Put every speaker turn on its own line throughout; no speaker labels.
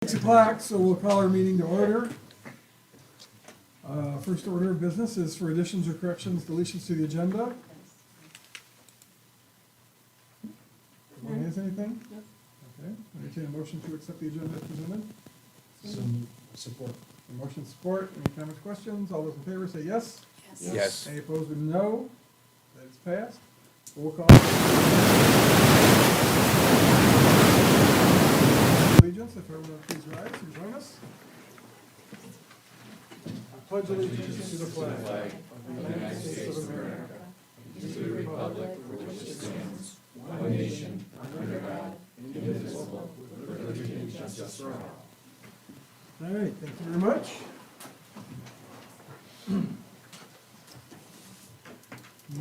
6 o'clock, so we'll call our meeting to order. First order of business is for additions or corrections, deletions to the agenda. Anyone has anything? Okay, entertain a motion to accept the agenda as presented.
Support.
A motion support, any comments, questions? All those in favor say yes.
Yes.
Any opposed with no? That is passed. Roll call. Allegiance, if everyone would please rise and join us. I pledge allegiance to the flag of the United States of America, and to the republic for which it stands, one nation, under God, indivisible, with liberty and justice for all. All right, thank you very much.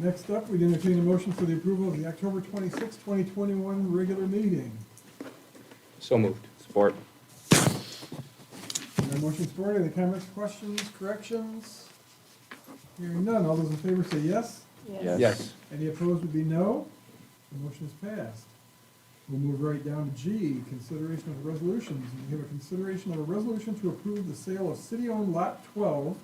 Next up, we entertain a motion for the approval of the October 26, 2021 regular meeting.
So moved. Support.
Motion supported. Any comments, questions, corrections? Hearing none. All those in favor say yes.
Yes.
Any opposed would be no. The motion is passed. We'll move right down to G, consideration of resolutions. We have a consideration of a resolution to approve the sale of city-owned Lot 12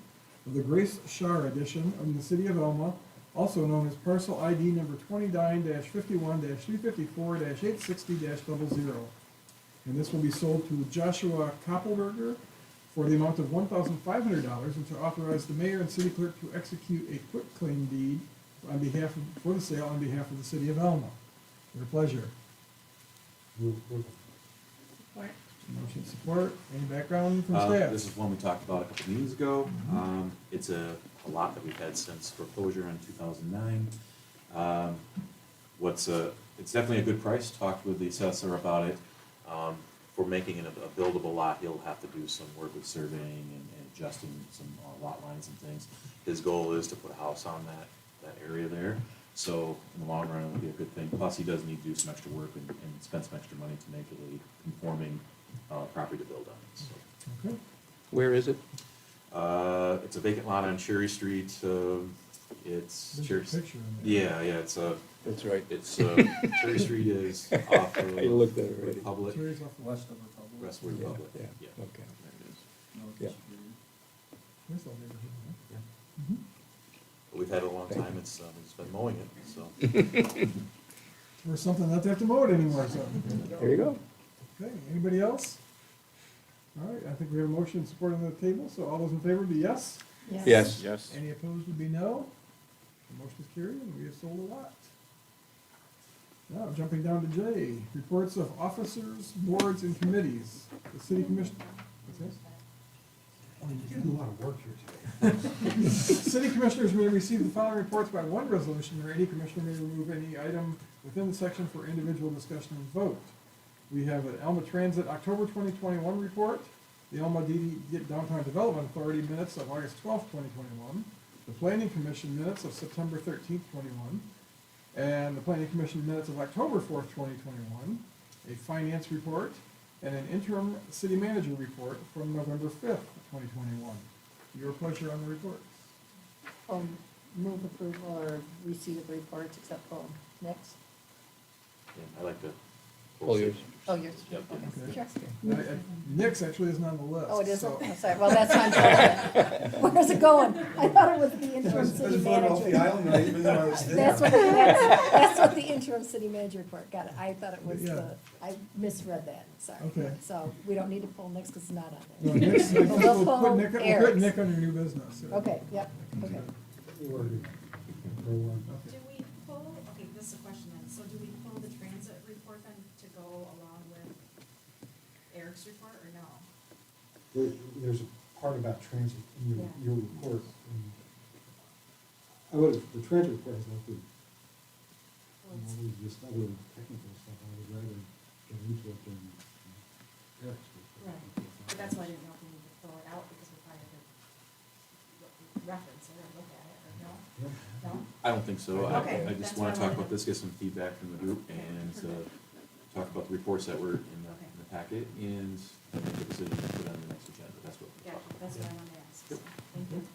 of the Grace Shar Edition of the City of Elma, also known as parcel ID number 29-51-354-860-00. And this will be sold to Joshua Koppelberger for the amount of $1,500 and to authorize the mayor and city clerk to execute a quitclaim deed on behalf of, for the sale on behalf of the City of Elma. Your pleasure.
Move approval.
Motion support. Any background from
This
staff?
is one we talked about a couple meetings ago. It's a lot that we've had since foreclosure in 2009. It's definitely a good price. Talked with the assessor about it. For making it a buildable lot, he'll have to do some work with surveying and adjusting some lot lines and things. His goal is to put a house on that area there. So in the long run, it'll be a good thing. Plus, he does need to do some extra work and spend some extra money to make it a conforming property to build on. So,
Okay.
Where is it?
it's a vacant lot on Cherry Street. It's
There's a
Cherry.
picture in there.
Yeah, it's
That's right.
Cherry Street is off of
I looked at it already.
Republic,
Cherry's off the
West of Republic.
West of Republic.
Yeah,
Yeah.
okay.
No,
Yeah.
Where's all neighborhood, huh?
But we've had it a long time. It's been mowing it. So
Or something not to have to mow it anymore, so.
There you go.
Okay, anybody else? All right, I think we have a motion supporting the table, so all those in favor be yes.
Yes. Yes.
Any opposed would be no. The motion is carried and we have sold a lot. Now, jumping down to J, reports of officers, boards, and committees. The city commission, what's this?
You're doing a lot of work here today.
City commissioners may receive the following reports by one resolution, or any commissioner may remove any item within the section for individual discussion and vote. We have an Elma Transit October 2021 report, the Elma Downtown Development Authority minutes of August 12th, 2021, the Planning Commission minutes of September 13th, 21, and the Planning Commission minutes of October 4th, 2021, a finance report, and an interim city manager report from November 5th, 2021. Your pleasure on the reports.
Move approval or receipt of reports except for next.
yeah, I like to.
All yours.
Oh, yours.
Yep.
Okay,
Okay.
sure.
Nick's actually isn't on the list.
Oh, it isn't?
so-
I'm sorry. Well, that's on top. Where's it going? I thought it was the interim city manager.
island, right, even though I was there.
That's what the interim city manager report, got it. I thought it was
Yeah.
I misread that, sorry.
Okay.
So we don't need to pull Nick's because it's not on
No,
there.
Nick's, I think
We'll
we'll
pull
put Nick
Eric's.
on your new business.
Okay, yep, okay.
Or one.
Okay.
Do we pull, okay, this is a question then, so do we pull the transit report then to go along with Eric's report or no?
There's a part about transit in
Yeah.
your report. I would, the transit report is like the,
Well, it's-
all these just other technical stuff, I would rather get into it than Eric's report.
Right, but that's why I didn't know if we need to pull it out because we probably have to reference it or look at it or no? No?
I don't think so.
Okay,
I just
that's
want
what
to
I
talk
wanted
about
to-
this, get some feedback from the group, and talk about the reports that were in
Okay.
the packet, and make a decision to put on the next agenda. That's what we're
Yeah,
talking about.
that's what I wanted to ask, so, thank you.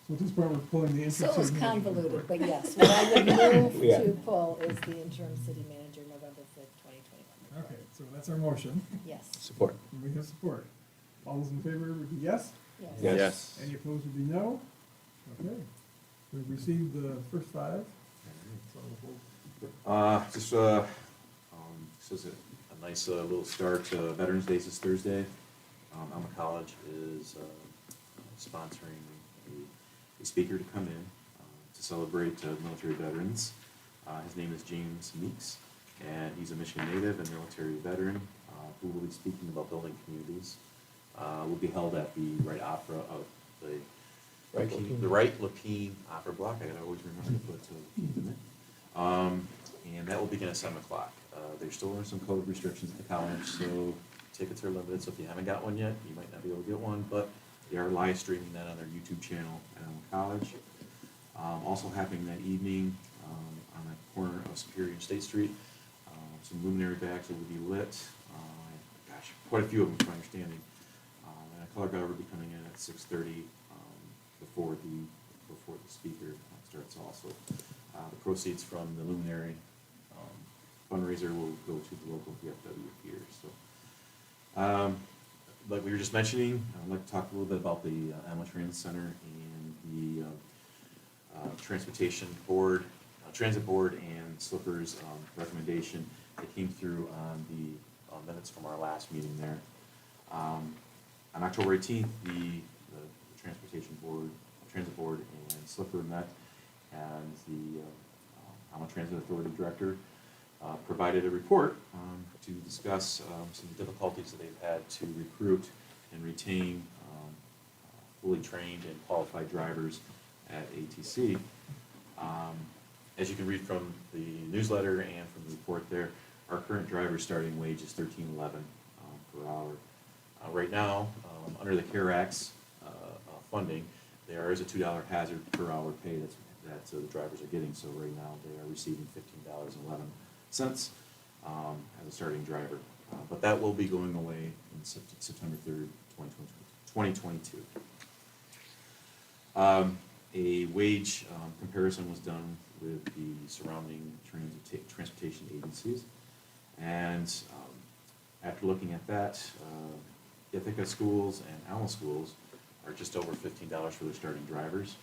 So at this point, we're pulling the interim
So it was
city manager
convoluted,
report.
but yes, what I would move
Yeah.
to pull is the interim city manager November fifth, 2021.
Okay, so that's our motion.
Yes,
Support.
And we have support. All those in favor would be yes?
yes.
Yes.
Any opposed would be no? Okay. We've received the first five. So we'll-
This is a nice little start. Veterans Day is Thursday. Alma College is sponsoring a speaker to come in to celebrate military veterans. His name is James Meeks, and he's a Michigan native and military veteran who will be speaking about building communities. Will be held at the Wright Opera of the
Wright Lapine.
the Wright Lapine Opera Block. I gotta always remember to put Lapine in it. And that will begin at 7 o'clock. There's still some code restrictions at the college, so tickets are limited. So if you haven't got one yet, you might not be able to get one, but they are live streaming that on their YouTube channel at Alma College. Also happening that evening on the corner of Superior and State Street, some luminary bags will be lit. Gosh, quite a few of them, from my understanding. And a color guard will be coming in at 6:30 before the speaker starts also. The proceeds from the luminary fundraiser will go to the local VFW here, so. Like we were just mentioning, I'd like to talk a little bit about the Alma Transit Center and the transportation board, transit board and Slipper's recommendation that came through on the minutes from our last meeting there. On October 18th, the transportation board, transit board and Slipper met, and the Alma Transit Authority Director provided a report to discuss some difficulties that they've had to recruit and retain fully trained and qualified drivers at ATC. As you can read from the newsletter and from the report there, our current driver starting wage is $13.11 per hour. Right now, under the CARE Act's funding, there is a $2 hazard per hour pay that the drivers are getting. So right now, they are receiving $15.11 as a starting driver. But that will be going away in September 3rd, 2022. A wage comparison was done with the surrounding transportation agencies. And after looking at that, Ithaca schools and Alma schools are just over $15 for their starting drivers.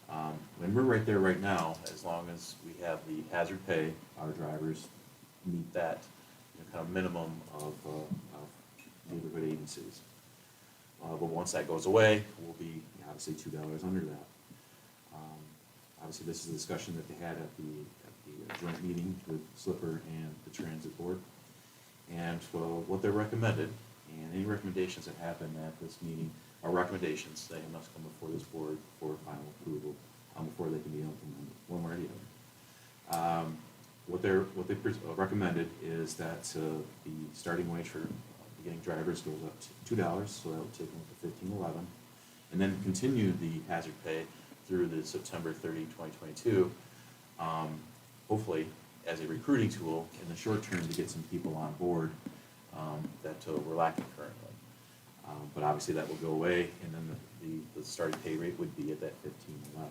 And we're right there right now, as long as we have the hazard pay, our drivers meet that kind of minimum of neighborhood agencies. But once that goes away, we'll be obviously $2 under that. Obviously, this is a discussion that they had at the joint meeting with Slipper and the Transit Board. And what they recommended, and any recommendations that happen at this meeting are recommendations. They must come before this board for final approval before they can be implemented, one way or the other. What they recommended is that the starting wage for beginning drivers goes up to $2, so that would take them to $15.11, and then continue the hazard pay through the September 30, 2022, hopefully as a recruiting tool in the short term to get some people on board that we're lacking currently. But obviously that will go away, and then the starting pay rate would be at that $15.11.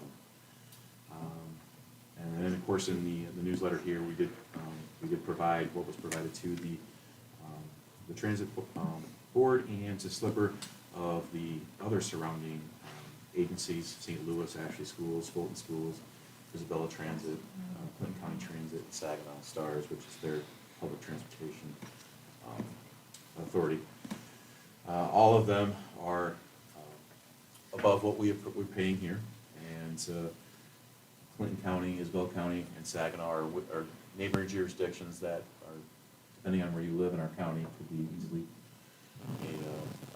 And then, of course, in the newsletter here, we did provide what was provided to the transit board and to Slipper of the other surrounding agencies: St. Louis Ashley Schools, Fulton Schools, Isabella Transit, Clinton County Transit, and Saginaw Stars, which is their public transportation authority. All of them are above what we're paying here, and Clinton County, Isabella County, and Saginaw are neighboring jurisdictions that are, depending on where you live in our county, could be easily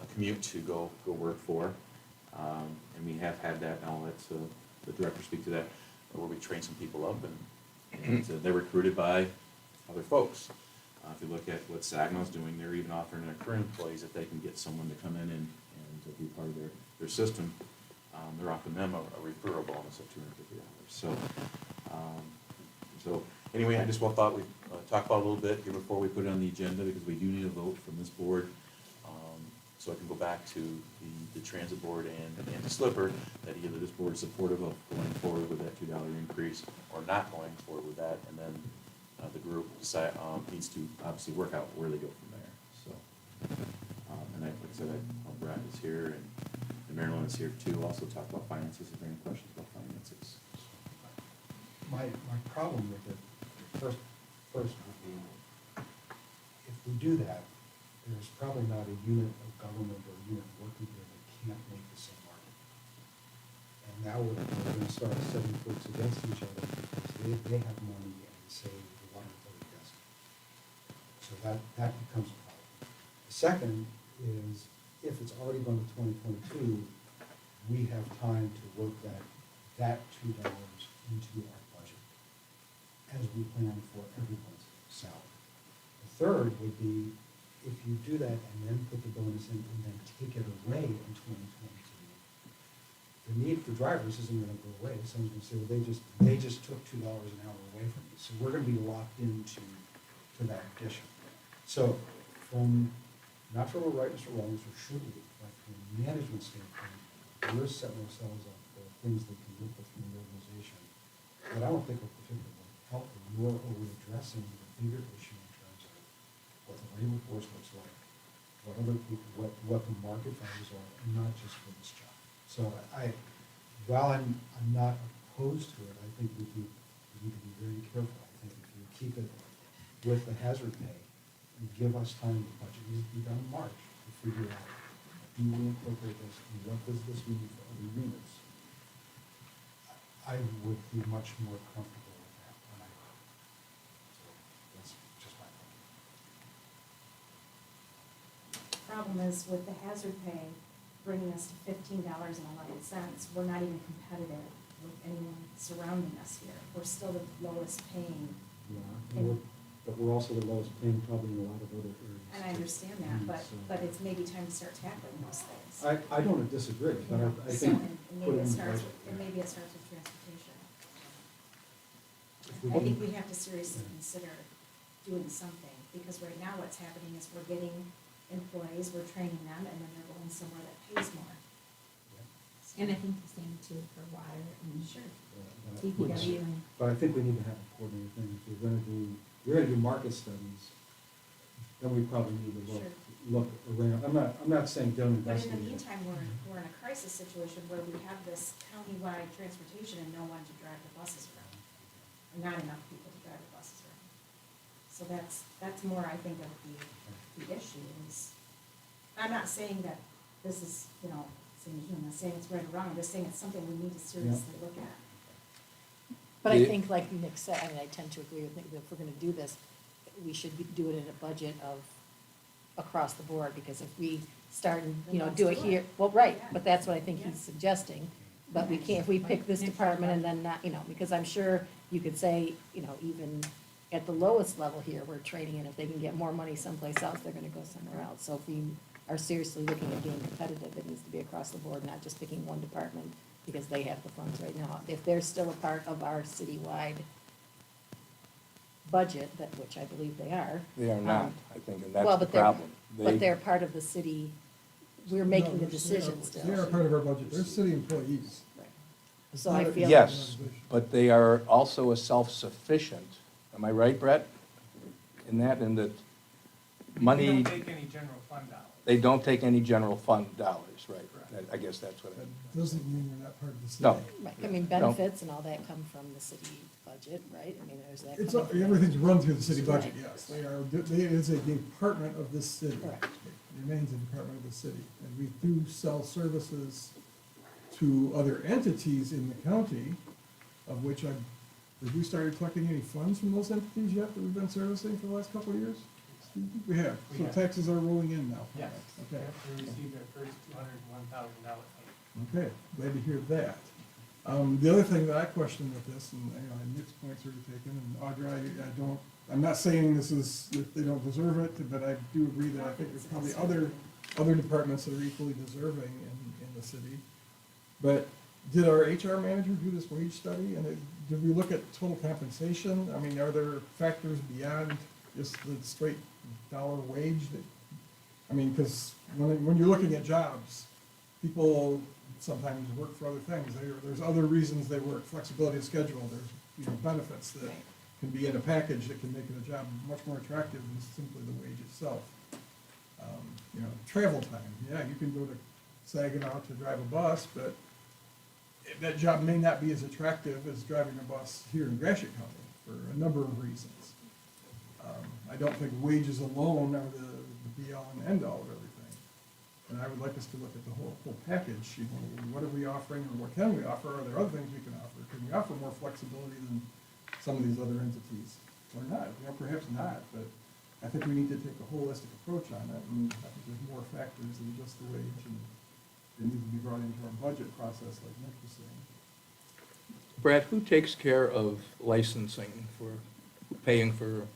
a commute to go work for. And we have had that, and I'll let the director speak to that, where we train some people up, and they're recruited by other folks. If you look at what Saginaw's doing, they're even offering their current employees, if they can get someone to come in and be part of their system, they're offering them a referral bonus of $250. So anyway, I just thought we'd talk about it a little bit here before we put it on the agenda, because we do need a vote from this board So I can go back to the transit board and the Slipper, that either this board is supportive of going forward with that $2 increase or not going forward with that, and then the group decide, needs to obviously work out where they go from there, so. And like I said, Brad is here and Marilyn is here too, also talk about finances, if there are any questions about finances.
My problem with it, first would be, if we do that, there's probably not a unit of government or unit working here that can't make the same argument. And now we're gonna start setting folks against each other because they have money and say the water authority doesn't. So that becomes a problem. The second is, if it's already gone to 2022, we have time to work that $2 into our budget as we plan for everyone's salary. The third would be, if you do that and then put the bonus in and then take it away in 2022, the need for drivers isn't gonna go away. Someone's gonna say, well, they just took $2 an hour away from me. So we're gonna be locked into that addition. So not from a right, Mr. Rollins, or should we, but from a management standpoint, we're setting ourselves up for things that can work with from the organization that I don't think are particularly healthy, nor are we addressing the bigger issue in terms of what the labor force looks like, what other people, what the market values are, and not just for this job. So while I'm not opposed to it, I think we need to be very careful. I think if you keep it with the hazard pay, and give us time, the budget needs to be done in March to figure out, do we incorporate this, and what does this mean for other units? I would be much more comfortable with that than I would. So that's just my opinion.
Problem is with the hazard pay bringing us to $15.11, we're not even competitive with anyone surrounding us here. We're still the lowest paying.
But we're also the lowest paying probably in a lot of other areas.
And I understand that, but it's maybe time to start tackling those things.
I don't disagree, but I
So,
think.
and
putting
maybe it starts with transportation.
If we
I think
didn't-
we have to seriously consider doing something, because right now what's happening is we're getting employees, we're training them, and then they're going somewhere that pays more.
And I think the same too for water and
Sure.
DPW and.
But I think we need to have a coordinated thing. If you're gonna do market studies, then we probably need to
Sure.
look around. I'm not saying don't
But in
investigate.
the meantime, we're in a crisis situation where we have this countywide transportation and no one to drive the buses around. And not enough people to drive the buses around. So that's more, I think, of the issue is, I'm not saying that this is, I'm not saying it's right or wrong, I'm just saying it's something we need to seriously look at.
But I
The-
think, like Nick said, I mean, I tend to agree with Nick, that if we're gonna do this, we should do it in a budget of across the board, because if we start and, do it here, well, right, but that's what I think he's suggesting. But we can't, if we pick this department and then not, because I'm sure you could say, even at the lowest level here, we're training, and if they can get more money someplace else, they're gonna go somewhere else. So if we are seriously looking at being competitive, it needs to be across the board, not just picking one department, because they have the funds right now. If they're still a part of our citywide budget, which I believe they are.
They are not, I think, and
Well,
that's the
but they're,
problem.
but they're part of the city, we're making the
No,
decisions still.
They are part of our budget, they're city employees.
Right. So I feel.
Yes, but they are also a self-sufficient, am I right, Brett? In that money,
They don't take any general fund dollars.
they don't take any general fund dollars, right? I guess that's what
That
it,
doesn't mean they're not part of the city.
No.
Right, I mean, benefits and all that come from the city budget, right? I mean, there's that.
It's,
coming from-
everything's run through the city budget,
Right.
yes, it is a department of this city.
Correct.
It remains a department of the city, and we do sell services to other entities in the county, of which have we started collecting any funds from those entities yet that we've been servicing for the last couple of years? We have,
We
so
have.
taxes are rolling in now.
Yes, we
Okay,
received our first $201,000 payment.
okay, glad to hear that. The other thing that I question with this, and, Nick's points are taken, and Audra, I'm not saying this is, that they don't deserve it, but I do agree that I think there's probably other departments that are equally deserving in the city. But did our HR manager do this wage study, and did we look at total compensation? I mean, are there factors beyond just the straight dollar wage that, I mean, because when you're looking at jobs, people sometimes work for other things. There's other reasons they work, flexibility of schedule, there's, you know, benefits that can be in a package that can make it a job much more attractive than simply the wage itself. You know, travel time, yeah, you can go to Saginaw to drive a bus, but that job may not be as attractive as driving a bus here in Gratiot County for a number of reasons. I don't think wages alone are the be-all and end-all of everything. And I would like us to look at the whole package, you know, what are we offering or what can we offer? Are there other things we can offer? Can we offer more flexibility than some of these other entities? Or not, you know, perhaps not, but I think we need to take a holistic approach on it, and I think there's more factors than just the wage, and they need to be brought into our budget process, like Nick was saying.
Brad, who takes care of licensing for, paying for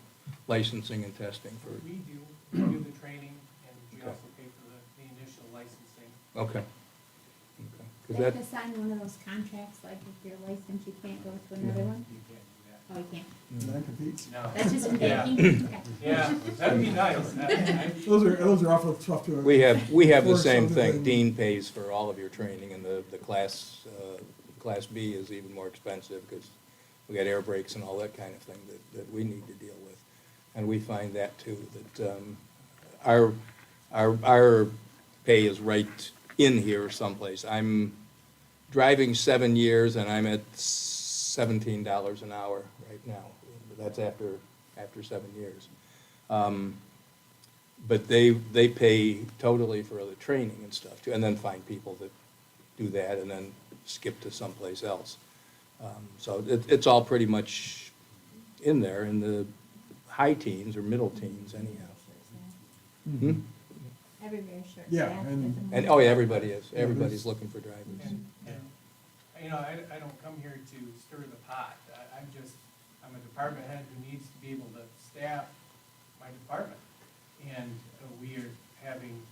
licensing and testing for?
We do the training, and we
Okay.
also pay for the initial licensing.
Okay.
They
Because
have
that,
to sign one of those contracts, like if you're licensed, you can't go to another one?
You can't do that.
Oh, you can't.
Non-competes?
No.
That's just in
Yeah.
banking? Okay.
Yeah, that'd be nice.
Those are awful tough to.
we have the
enforce
same
other
thing.
than-
Dean pays for all of your training, and the Class B is even more expensive, because we got air brakes and all that kind of thing that we need to deal with. And we find that too, that our pay is right in here someplace. I'm driving 7 years, and I'm at $17 an hour right now. That's after 7 years. But they pay totally for the training and stuff too, and then find people that do that and then skip to someplace else. So it's all pretty much in there in the high teens or middle teens anyhow. Hmm?
Everywhere's short
Yeah,
staffed
and-
at the moment.
And, oh yeah, everybody is.
Yeah,
Everybody's
there's-
looking for drivers.
And, you know, I don't come here to stir the pot. I'm a department head who needs to be able to staff my department. And we are having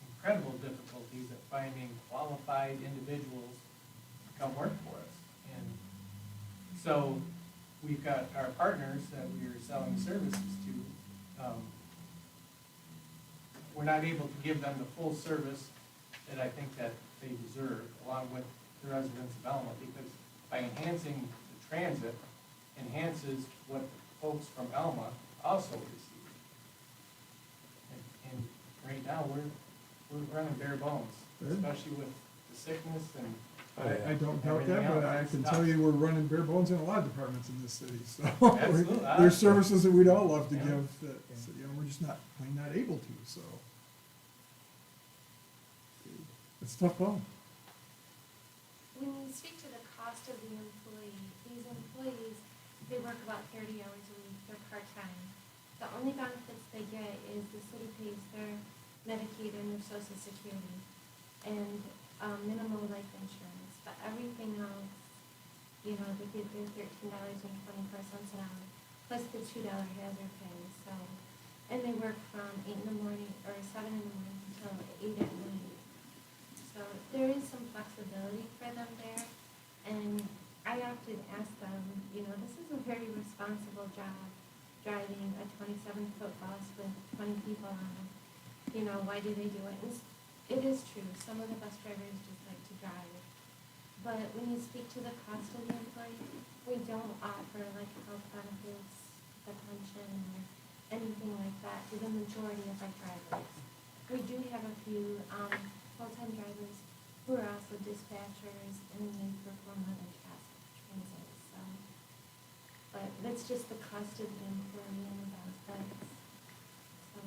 incredible difficulties at finding qualified individuals to come work for us. And so we've got our partners that we are selling services to. We're not able to give them the full service that I think that they deserve, along with the residents of Elma, because by enhancing the transit enhances what folks from Elma also receive. And right now, we're running bare bones,
Good.
especially with the sickness and.
I don't doubt
everything
that, but
else.
I
It's
can
tough.
tell you we're running bare bones in a lot of departments in this city, so.
Absolutely.
There's services that we'd all love to
Yeah.
give that, you know, we're just plain not able to, so. It's a tough call.
When you speak to the cost of the employee, these employees, they work about 30 hours a week, they're part-time. The only benefits they get is the city pays their Medicaid and their Social Security and minimal life insurance, but everything else, you know, they get their $13.24 an hour, plus the $2 hazard pay, so. And they work from 8 in the morning, or 7 in the morning until 8 at night. So there is some flexibility for them there, and I often ask them, you know, this is a very responsible job, driving a 27-foot bus with 20 people on it. You know, why do they do it? It is true, some of the bus drivers just like to drive. But when you speak to the cost of the employee, we don't offer like health benefits, the pension, or anything like that to the majority of our drivers. We do have a few full-time drivers who are also dispatchers and they perform other tasks at transit, so. But that's just the cost of the employee and the benefits, so.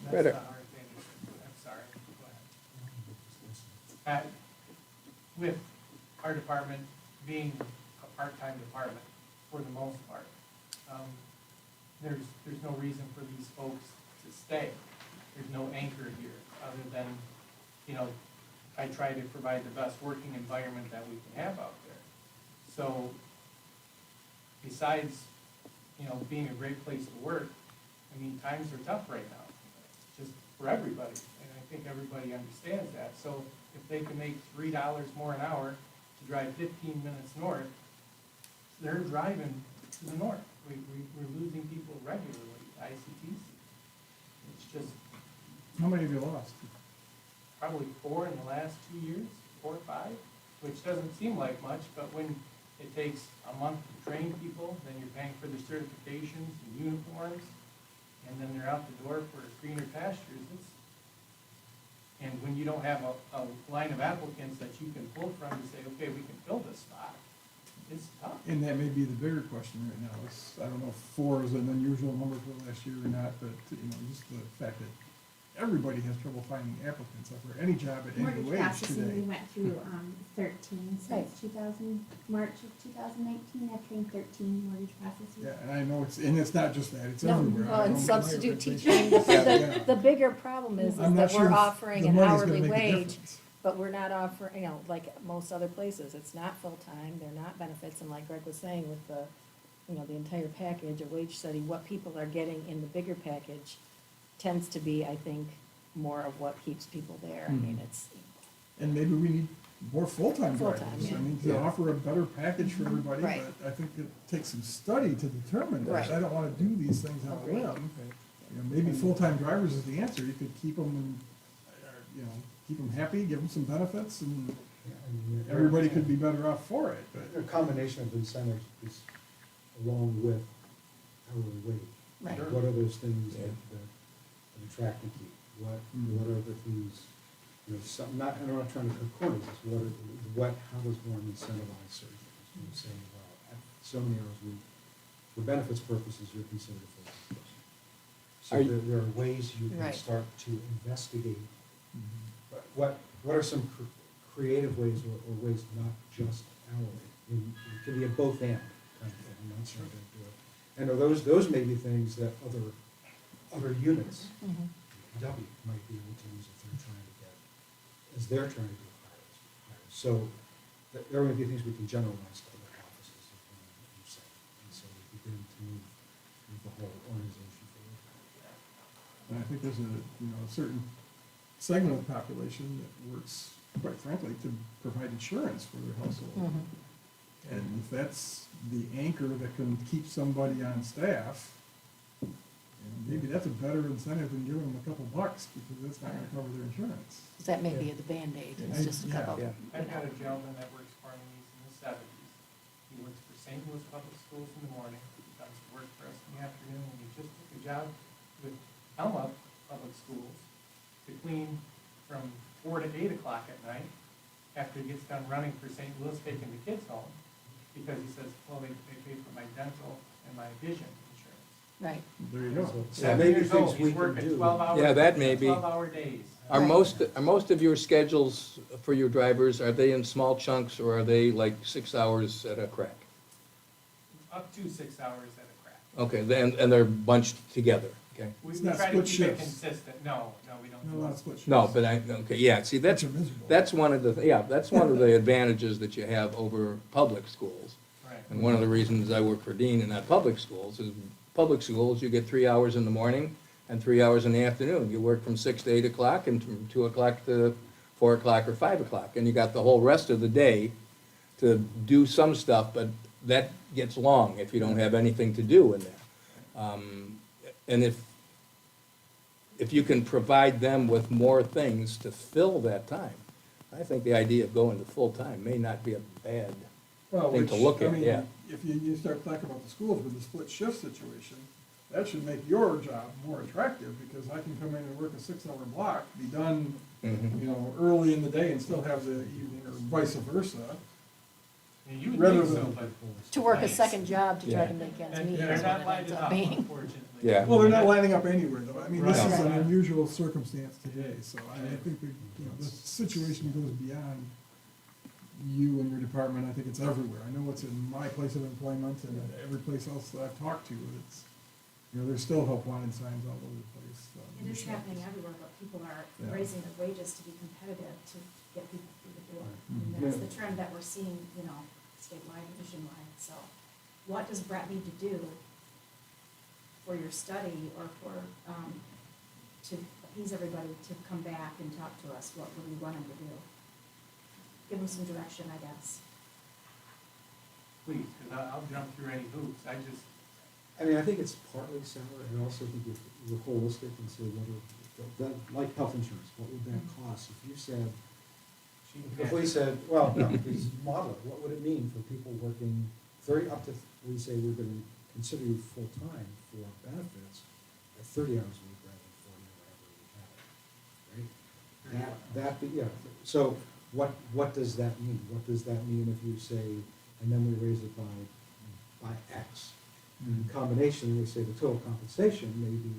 Right.
That's not our thing. I'm sorry, go ahead. With our department being a part-time department, for the most part, there's no reason for these folks to stay. There's no anchor here, other than, you know, I try to provide the best working environment that we can have out there. So, besides, you know, being a great place to work, I mean, times are tough right now, just for everybody, and I think everybody understands that. So if they can make $3 more an hour to drive 15 minutes north, they're driving to the north. We're losing people regularly, ICTC. It's
How many have you lost?
Probably 4 in the last 2 years, 4 or 5, which doesn't seem like much, but when it takes a month to train people, then you're paying for their certifications and uniforms, and then they're out the door for greener pastures, and when you don't have a line of applicants that you can pull from to say, okay, we can fill this spot, it's tough.
And that may be the bigger question right now, is, I don't know if 4 is an unusual number for last year or not, but, just the fact that everybody has trouble finding applicants for any job at any
Mortgage
wage
processing, we
today.
went through, 13
Right.
since 2000, March of 2019, I've trained 13 mortgage processors.
Yeah, and I know it's not just that, it's
No,
everywhere.
well,
I
and
know my
substitute
organization-
teaching,
Yeah.
the bigger problem is
I'm
that
not sure
we're
if
offering
the
an
money's gonna
hourly
make a
wage,
difference.
but we're not offering, like most other places, it's not full-time, they're not benefits, and like Greg was saying with the, the entire package, a wage study, what people are getting in the bigger package tends to be, I think, more of what keeps people there. I mean,
Mhm.
it's,
And maybe we need more full-time drivers.
Full-time,
I
yeah.
mean, to
Yeah.
offer a better package for everybody,
Right.
but I think it takes some study to determine that.
Right.
I don't wanna do these things on a
Agreed.
whim. Maybe full-time drivers is the answer. You could keep them, keep them happy, give them some benefits, and
Yeah, I mean,
everybody could be better off for it, but.
A combination of incentives is along with hourly wage.
Right.
Sure.
What are those things
Yeah.
that attract and keep? What
Mhm.
are the things, I'm not trying to cut corners, it's how does one incentivize certain things? Saying, well, at so many hours a week, for benefits purposes, you're considered a full-time person. So
Are you-
there are ways you can
Right.
start to investigate,
Mhm.
but what are some creative ways or ways not just hourly? And it can be a both and kind of thing, I'm not sure to do it. And are those may be things that other units,
mhm.
DPW might be able to use if they're trying to get, as they're trying to do hires. So there are going to be things we can generalize to other offices if we want to say. And so we begin to move the whole organization forward.
And I think there's a certain segment of the population that works, quite frankly, to provide insurance for their household.
Mhm.
And if that's the anchor that can keep somebody on staff, maybe that's a better incentive than giving them a couple bucks, because that's not gonna cover their insurance.
That may be the Band-Aid,
Yeah.
it's just a couple,
Yeah.
I've got a gentleman that works for me, he's in his 70s. He works for St. Louis Public Schools in the morning, he comes to work for us in the afternoon, and he just took a job with Elma Public Schools to clean from 4 to 8 o'clock at night, after he gets done running for St. Louis, taking the kids home, because he says, well, they pay for my dental and my vision insurance.
right.
There you go.
So
7
maybe
years old,
things we
he's
can
working
do.
12 hours.
Yeah, that may be.
12-hour days.
Are
Right.
most of your schedules for your drivers, are they in small chunks, or are they like 6 hours at a crack?
Up to 6 hours at a crack.
Okay, then, and they're bunched together, okay?
We
It's
we
not
try to
split
keep it
shifts.
consistent. No, we don't.
No,
do
not
it.
split shifts.
No, but okay, yeah, see, that's,
They're miserable.
that's one of the, that's one of the advantages that you have over public schools.
Right.
And one of the reasons I work for Dean and not public schools is public schools, you get 3 hours in the morning and 3 hours in the afternoon. You work from 6 to 8 o'clock and from 2 o'clock to 4 o'clock or 5 o'clock. And you got the whole rest of the day to do some stuff, but that gets long if you don't have anything to do in there. And if you can provide them with more things to fill that time, I think the idea of going to full-time may not be a bad
Well,
thing to
which,
look
I
at,
mean,
yeah.
If you start talking about the schools with the split shift situation, that should make your job more attractive, because I can come in and work a 6-hour block, be done,
Mhm.
early in the day and still have the evening, or vice versa.
And you would
Rather
think so,
than-
but.
To work a second job to try
Yeah.
to make ends
And
meet
they're
is what
not
it
lining
ends
up,
up being.
unfortunately.
Yeah.
Well, they're not lining up anywhere, though. I mean, this is
Right.
an unusual circumstance today, so I think the situation goes beyond you and your department. I think it's everywhere. I know it's in my place of employment and every place else that I've talked to. It's, there's still help wanted signs all over the place.
It is happening everywhere, but people are
Yeah.
raising their wages to be competitive to get people through the door.
Mhm.
And that's the trend that we're seeing, statewide, nationwide. So what does Brett need to do for your study or for, to appease everybody to come back and talk to us? What would we want him to do? Give him some direction, I guess.
Please, because I'll jump through any hoops.
I mean, I think it's partly salary, and also think if you're holistic and say, what are, like health insurance, what would that cost? If you said,
She can
if we
catch it.
said, well, no, just model it, what would it mean for people working 30, up to, we say we're gonna consider you full-time for benefits at 30 hours a week rather than 40 or whatever we have, right? Yeah, so what does that mean? What does that mean if you say, and then we raise it by X? In combination, we say the total compensation may be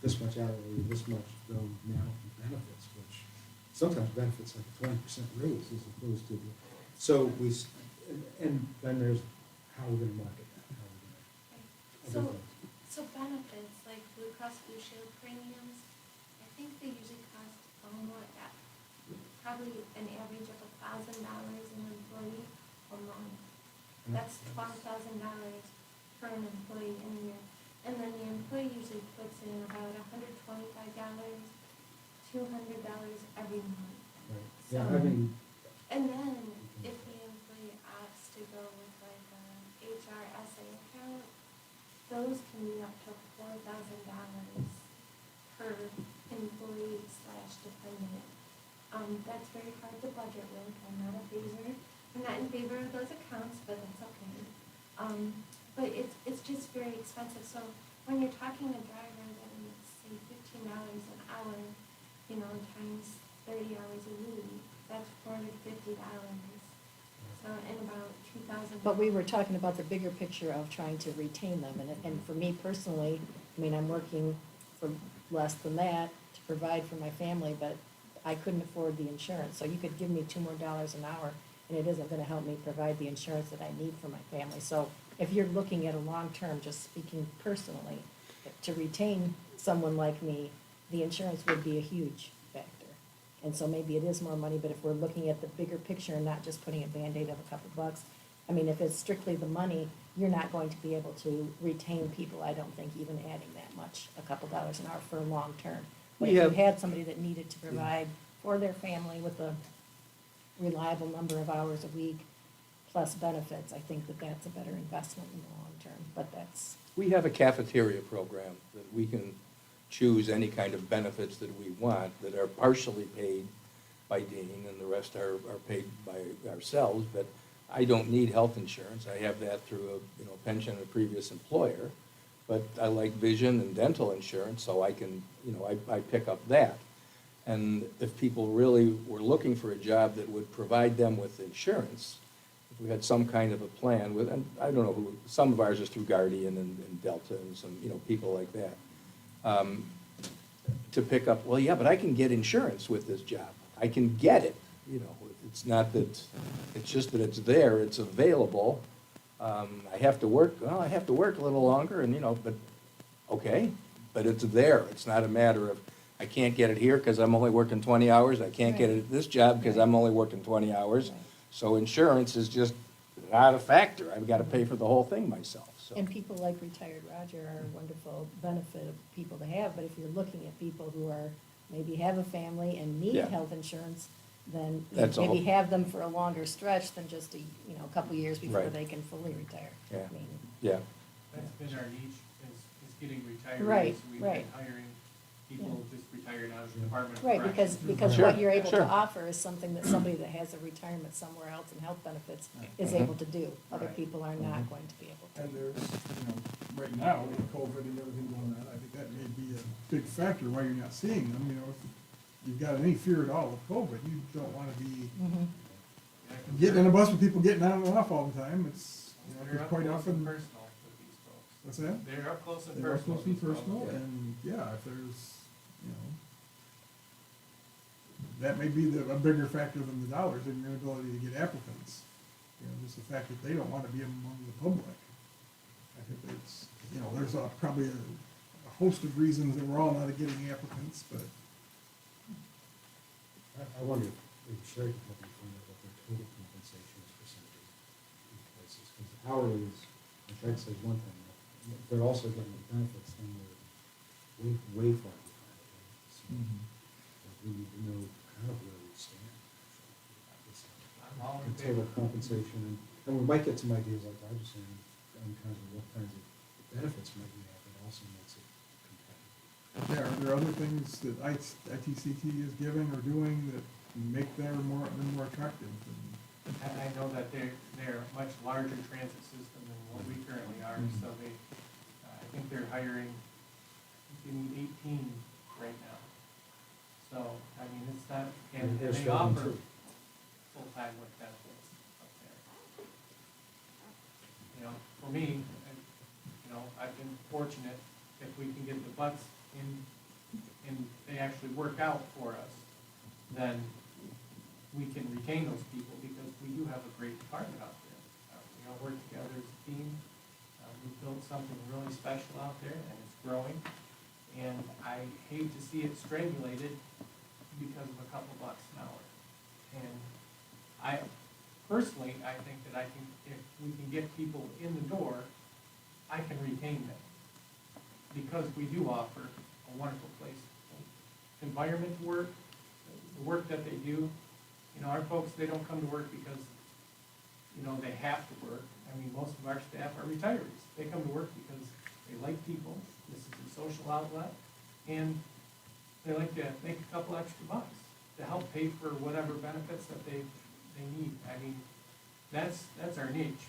this much hourly, this much though now in benefits, which sometimes benefits like a 20% raise as opposed to, so and then there's how we're gonna market that, how we're
So,
gonna.
so benefits, like Blue Cross Blue Shield premiums, I think they usually cost probably an average of $1,000 an employee a month. That's $12,000 per an employee in a year. And then the employee usually puts in about $125, $200 every month.
Right, yeah, I mean,
And then if the employee opts to go with like a HRSA account, those can be up to $4,000 per employee / dependent. That's very hard to budget with. I'm not in favor of those accounts, but that's okay. But it's just very expensive. So when you're talking a driver that makes, say, $15 an hour, times 30 hours a week, that's $450. So, and about $2,000.
But we were talking about the bigger picture of trying to retain them, and for me personally, I mean, I'm working for less than that to provide for my family, but I couldn't afford the insurance, so you could give me $2 more an hour, and it isn't gonna help me provide the insurance that I need for my family. So if you're looking at a long-term, just speaking personally, to retain someone like me, the insurance would be a huge factor. And so maybe it is more money, but if we're looking at the bigger picture and not just putting a Band-Aid of a couple bucks, I mean, if it's strictly the money, you're not going to be able to retain people, I don't think, even adding that much, a couple dollars an hour for a long term. But if
We
you
have-
had somebody that needed to provide for their family with a reliable number of hours a week plus benefits, I think that that's a better investment in the long term, but that's,
We have a cafeteria program that we can choose any kind of benefits that we want that are partially paid by Dean and the rest are paid by ourselves, but I don't need health insurance. I have that through a, pension of a previous employer. But I like vision and dental insurance, so I can, I pick up that. And if people really were looking for a job that would provide them with insurance, if we had some kind of a plan with, and I don't know who, some of ours is through Guardian and Delta and some, people like that. To pick up, well, yeah, but I can get insurance with this job. I can get it, it's not that, it's just that it's there, it's available. I have to work a little longer and, but, okay, but it's there. It's not a matter of, I can't get it here because I'm only working 20 hours. I can't get it at this job because I'm only working 20 hours.
Right.
So insurance is just not a factor. I've got to pay for the whole thing myself, so.
and people like retired Roger are a wonderful benefit of people to have, but if you're looking at people who are, maybe have a family and need
Yeah.
health insurance, then
That's a
maybe
whole-
have them for a longer stretch than just a couple years before
Right.
they can fully retire.
Yeah.
I mean,
Yeah,
That's been our niche, is getting retirees.
Right,
We've
right.
been hiring people just retired out of the Department of
right, because
Corrections.
Sure,
what you're able to
sure.
offer is something that somebody that has a retirement somewhere else and health benefits is able to do. Other
Right.
people are not going to be able to.
And there's, right now, with COVID and everything going on, I think that may be a big factor why you're not seeing them, if you've got any fear at all of COVID, you don't wanna be
Mhm.
Yeah, 'cause
getting in a
they're-
bus with people getting on and off all the time, it's,
They're
it's
up
quite
close and
often,
personal with these folks.
what's that?
They're up close and
They're
personal.
close and
with these folks.
personal, and, yeah, if there's, that may be a bigger factor than the dollars in your ability to get applicants. Just the fact that they don't wanna be among the public. I think that's, there's probably a host of reasons that we're all not getting applicants, but
I wonder if maybe Sherry could help me find out what their total compensation is percentage in these places, because hourly is, like Ed says one thing, but if they're also getting the benefits, then they're way far behind, right? So, we need to know kind of where we stand.
I'm all in
The total
favor.
compensation, and we might get some ideas like I was saying, in terms of what kinds of benefits might we have, it also makes it competitive.
Yeah, are there other things that ITCT is giving or doing that make them more attractive?
I know that they're a much larger transit system than what we currently are, so they, I think they're hiring, they need 18 right now. So, I mean, it's not, and
They're
they
struggling
offer
too.
full-time with benefits up there. You know, for me, I've been fortunate, if we can get the butts in, and they actually work out for us, then we can retain those people, because we do have a great department out there. We all work together as a team. We've built something really special out there, and it's growing. And I hate to see it strangulated because of a couple bucks an hour. And I, personally, I think that if we can get people in the door, I can retain them. Because we do offer a wonderful place, environment to work, the work that they do. Our folks, they don't come to work because, they have to work. I mean, most of our staff are retirees. They come to work because they like people, this is a social outlet, and they like to make a couple extra bucks to help pay for whatever benefits that they need. I mean, that's our niche.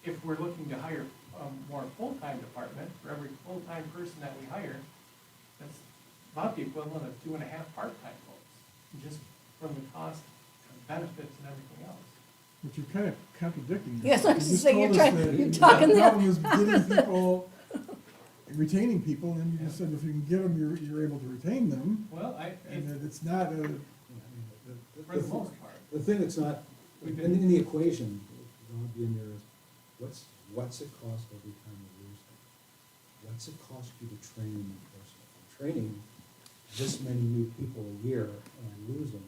If we're looking to hire a more full-time department, for every full-time person that we hire, that's about the equivalent of 2.5 part-time folks, just from the cost of benefits and everything else.
But you're kind of contradicting
Yes,
yourself.
I'm
You
just saying,
told
you're
us
trying-
that
you're talking
the
the-
problem is getting people, retaining people, and you just said if you can get them, you're able to retain them,
Well,
and that it's not a,
I mean,
for the most part.
The thing that's not,
We've
in
been-
the equation, don't be in there is, what's it cost every time you lose them? What's it cost you to train them in person? If I'm training this many new people a year and I lose them,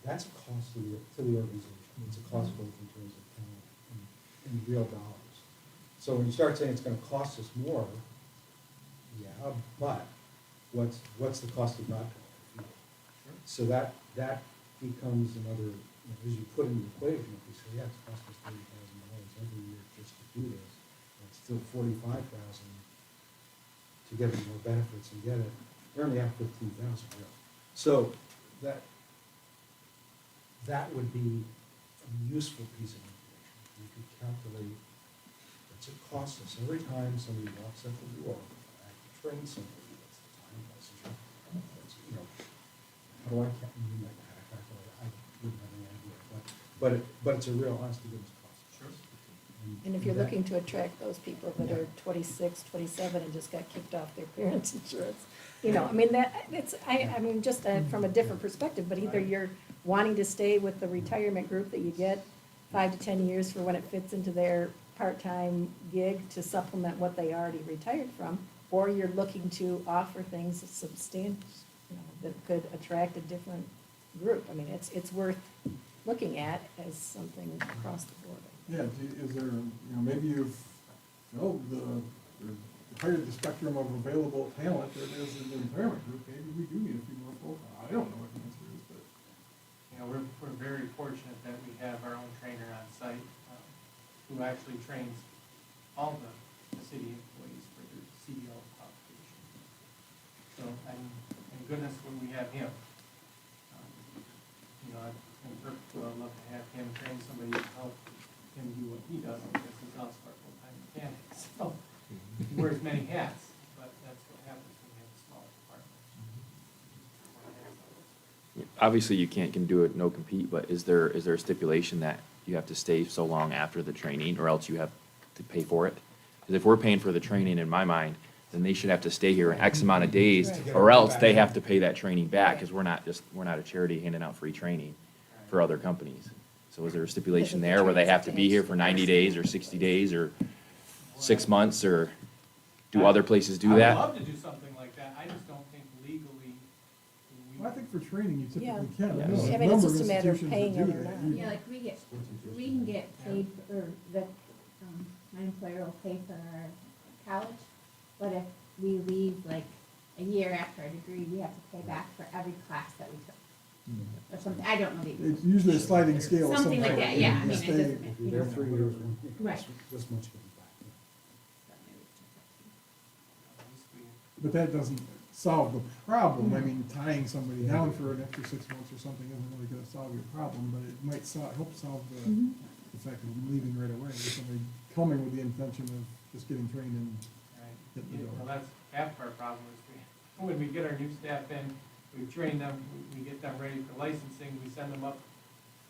that's a cost to the organization. It's a cost both in terms of talent and real dollars. So when you start saying it's gonna cost us more, yeah, but what's the cost of not going? So that becomes another, as you put in the equation, if you say, yeah, it's cost us $30,000 every year just to do this, and it's still $45,000 to get them more benefits and get it, we only have 15,000 really. So that would be a useful piece of information. You could calculate what's it cost us every time somebody walks out the door, I have to train somebody, what's the time, what's the job, how do I calculate that? I wouldn't have any idea, but it's a real honest to goodness cost.
Sure.
And if you're
that-
looking to attract those people that are 26, 27, and just got kicked off their parents' insurance, I mean, I mean, just from a different perspective, but either you're wanting to stay with the retirement group that you get 5 to 10 years for when it fits into their part-time gig to supplement what they already retired from, or you're looking to offer things that could attract a different group. I mean, it's worth looking at as something across the board.
yeah, is there, maybe you've, hired the spectrum of available talent that is in the retirement group, maybe we do need a few more folks. I don't know what the answer is, but.
We're very fortunate that we have our own trainer on site, who actually trains all the city employees for their CDL qualification. So, and goodness, when we have him, in perfect world, I'd love to have him train somebody to help him do what he does, because he's also our full-time mechanic. So, he wears many hats, but that's what happens when you have a small department.
Obviously, you can do it, no compete, but is there a stipulation that you have to stay so long after the training, or else you have to pay for it? Because if we're paying for the training, in my mind, then they should have to stay here X amount of days,
Right.
or else they have to pay that training back, because we're not a charity handing out free training for other companies. So is there a stipulation
Because
there where they
the
have to be here for 90 days, or 60 days, or 6 months, or do other places do
I would
that?
love to do something like that, I just don't think legally we.
Well, I think for training, you typically
Yeah.
can.
Yeah.
I know
I
a
mean, it's
number
just a matter of
institutions that
paying
do
it or
that.
not.
Yeah, like we can get paid, or my employer will pay for our college, but if we leave like a year after our degree, we have to pay back for every class that we took. Or something, I don't know the.
It's usually a sliding scale of some
Something like
sort.
that, yeah, I
You
mean, it
stay-
doesn't.
If you're there 3 years,
Right.
this much getting back.
But that doesn't solve the problem. I mean, tying somebody down for an extra 6 months or something isn't really gonna solve your problem, but it might help solve the fact of leaving right away, or somebody coming with the intention of just getting trained and
Right.
Get the
Yeah,
door.
well, that's half of our problem is when we get our new staff in, we train them, we get them ready for licensing, we send them up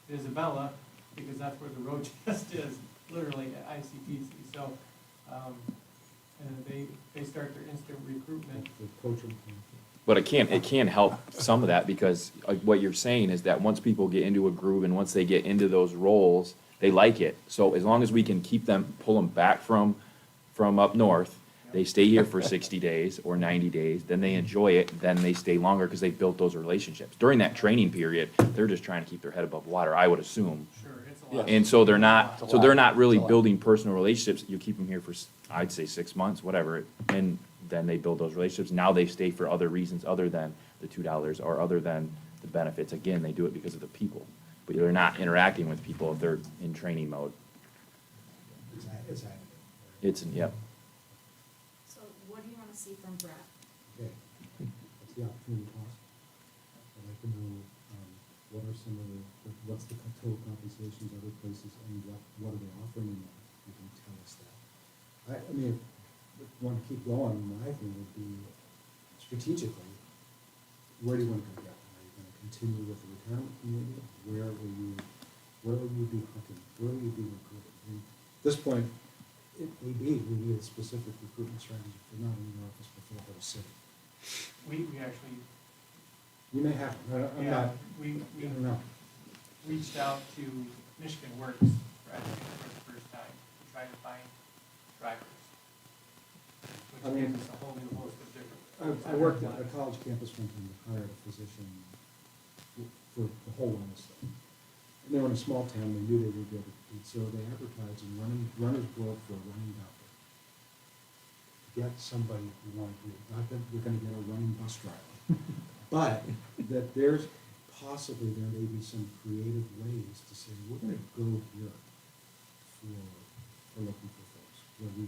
to Isabella, because that's where the road test is, literally at ICTC, so, and they start their instant recruitment.
The coaching.
But it can help some of that, because what you're saying is that once people get into a groove and once they get into those roles, they like it. So as long as we can keep them, pull them back from up north, they stay here for 60 days or 90 days, then they enjoy it, then they stay longer because they've built those relationships. During that training period, they're just trying to keep their head above water, I would assume.
Sure, it's a lot.
And so they're not really
It's a lot.
building personal relationships. You keep them here for, I'd say, 6 months, whatever, and then they build those relationships. Now they stay for other reasons other than the $2 or other than the benefits. Again, they do it because of the people, but they're not interacting with people if they're in training mode.
It's additive.
It's, yep.
So what do you wanna see from Brett?
Okay, what's the opportunity cost? I'd like to know, what are some of what's the total compensations, other places, and what are they offering, and you can tell us that. I mean, if you want to keep going, my thing would be strategically, where do you want to go? Are you going to continue with the retirement community? Where will you be hunting? Where will you be recruiting? And at this point, it may be, we need a specific recruitment strategy for not only your office, but for the whole city.
We actually,
You may have, I'm
yeah,
not,
we
I don't know.
reached out to Michigan Works, right, for the first time, to try to find drivers.
I
Which
mean,
gives us a whole new host of different.
I worked at a college campus one time that hired a physician for the whole wellness thing. And they were in a small town, they knew they would be able to compete, so they advertised and runners broke for a running doctor. Get somebody who wanted to, not that we're gonna get a running bus driver, but that there may be some creative ways to say, we're gonna go here for looking for folks, where we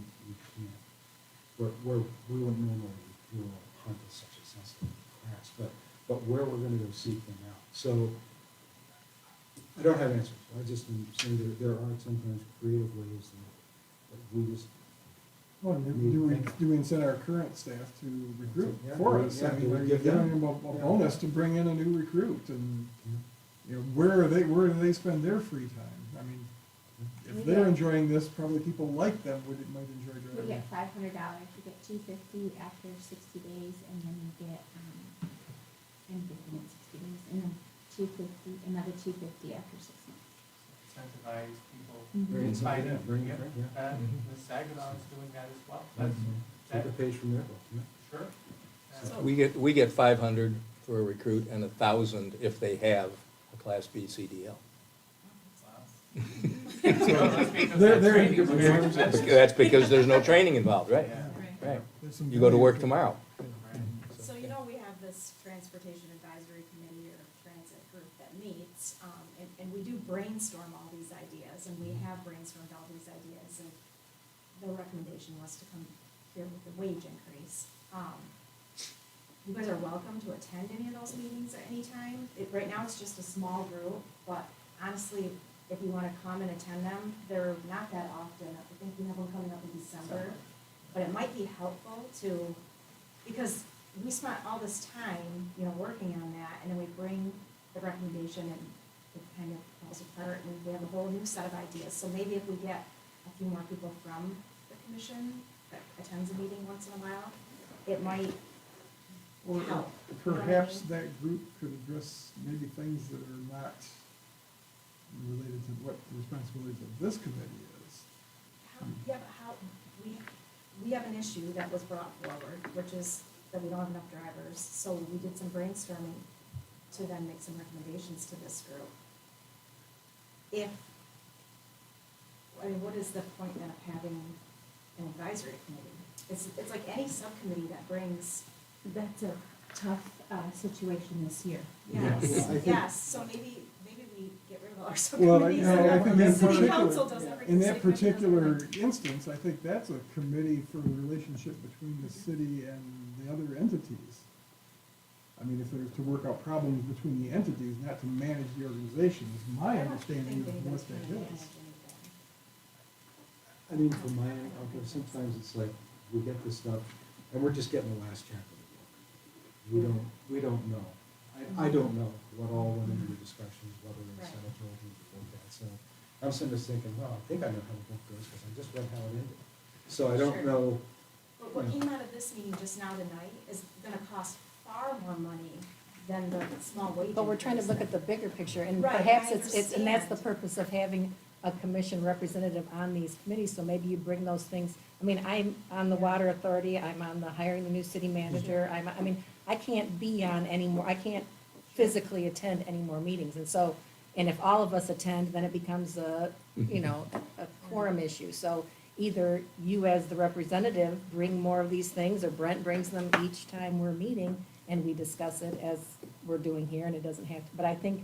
can't, where we would normally do a hunt is such a sensitive class, but where we're gonna go seek them out. So, I don't have answers, I just am saying there are sometimes creative ways that we just,
Well, do we incent our current staff to recruit
Yeah,
for
we-
us?
yeah,
I mean,
we
are you
give them-
giving them a
yeah.
bonus to bring in a new recruit? And, you know, where do they spend their free time? I mean, if they're enjoying this, probably people like them might enjoy
We
driving.
get $500, you get $250 after 60 days, and then you get, and 50 in 60 days, and then another $250 after 6 months.
Incentivize people.
bring in
By
somebody,
them.
bring in,
Yep.
yeah.
The Saginaw is doing that as well, that's,
Take a page from their book, yeah.
sure.
So-
We get 500 for a recruit and 1,000 if they have a Class B CDL. That's because there's no training involved, right? Right.
There's some
You go to work
value.
tomorrow.
So you know, we have this Transportation Advisory Committee or transit group that meets, and we do brainstorm all these ideas, and we have brainstormed all these ideas, and the recommendation was to come here with the wage increase. You guys are welcome to attend any of those meetings at any time. Right now, it's just a small group, but honestly, if you wanna come and attend them, they're not that often. I think we have one coming up in December. But it might be helpful to, because we spent all this time, you know, working on that, and then we bring the recommendation and it kind of falls apart, and we have a whole new set of ideas. So maybe if we get a few more people from the commission that attends a meeting once in a while, it might
Or
help. You know what I
perhaps
mean?
that group could address maybe things that are not related to what the responsibilities of this committee is.
Yeah, but we have an issue that was brought forward, which is that we don't have enough drivers. So we did some brainstorming to then make some recommendations to this group. What is the point then of having an advisory committee? It's like any subcommittee that brings.
That's a tough situation this year.
Yeah, I
Yes,
think-
yes, so maybe we get rid of of our
Well,
subcommittees.
I think
The
in
city council
particular,
does everything.
in
the
that
city commission does
particular
everything.
instance, I think that's a committee for the relationship between the city and the other entities. I mean, if there's to work out problems between the entities, not to manage the organization, is my
I don't
understanding
think
of what
anybody's
that
trying to
is.
manage anything.
I mean, from my end, okay, sometimes it's like, we get this stuff, and we're just getting the last chapter of the book. We don't know. I don't know what all went into the discussions, whether they
Right.
said it told you before that, so I'm sitting there thinking, well, I think I know how the book goes, because I just read how it ended. So I don't
Sure.
know,
But what
Yeah.
came out of this meeting just now tonight is gonna cost far more money than the small wage.
But we're trying to look
increase.
at the bigger picture, and
Right,
perhaps
I
it's, and that's the
understand.
purpose of having a commission representative on these committees, so maybe you bring those things. I mean, I'm on the water authority, I'm on the hiring the new city manager, I mean, I can't be on any more, I can't physically attend any more meetings, and so, and if all of us attend, then it becomes a, you know, a quorum issue, so either you as the representative bring more of these things, or Brent brings them each time we're meeting, and we discuss it as we're doing here, and it doesn't have to, but I think,